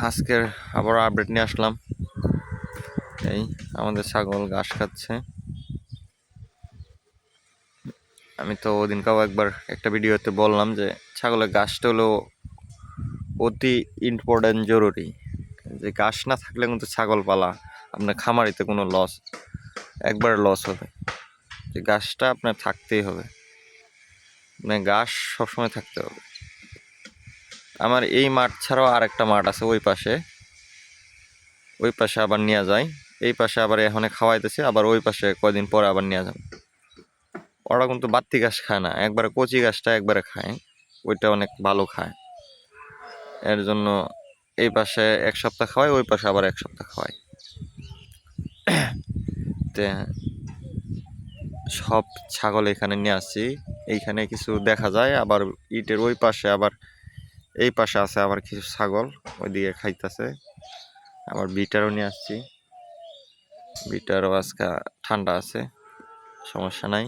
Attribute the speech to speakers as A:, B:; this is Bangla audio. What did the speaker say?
A: আজকের আবার আপডেট নিয়ে আসলাম। এই আমাদের ছাগল ঘাস খাচ্ছে। আমি তো ওদিনকাও একবার একটা ভিডিওতে বললাম যে ছাগলের ঘাসটা হলো অতি ইম্পর্টেন্ট, জরুরি। যে ঘাস না থাকলে কিন্তু ছাগল পালা আপনার খামারিতে কোনো একবার লস হবে। যে ঘাসটা আপনার থাকতেই হবে, মানে ঘাস সবসময় থাকতে হবে। আমার এই মাঠ ছাড়াও আর একটা মাঠ আছে ওই পাশে আবার নিয়ে যায়। এই পাশে আবার এখানে খাওয়াইতেছে, আবার ওই পাশে কয়দিন পরে আবার নিয়ে যাবে। ওরা কিন্তু বাড়তি ঘাস খায় না, একবারে কচি ঘাসটা একবারে খায়, ওইটা অনেক ভালো খায়। এর জন্য এই পাশে এক সপ্তাহ খাওয়ায়, ওই পাশে আবার এক সপ্তাহ খাওয়ায়। তে সব ছাগল এখানে নিয়ে আসছি। এইখানে কিছু দেখা যায়, আবার ইটের ওই পাশে আবার এই পাশে আছে আবার কিছু ছাগল ওইদিকে খাইতেছে। আবার বিটারও নিয়ে আসছি, বিটারও আজকে ঠান্ডা আছে, সমস্যা নাই।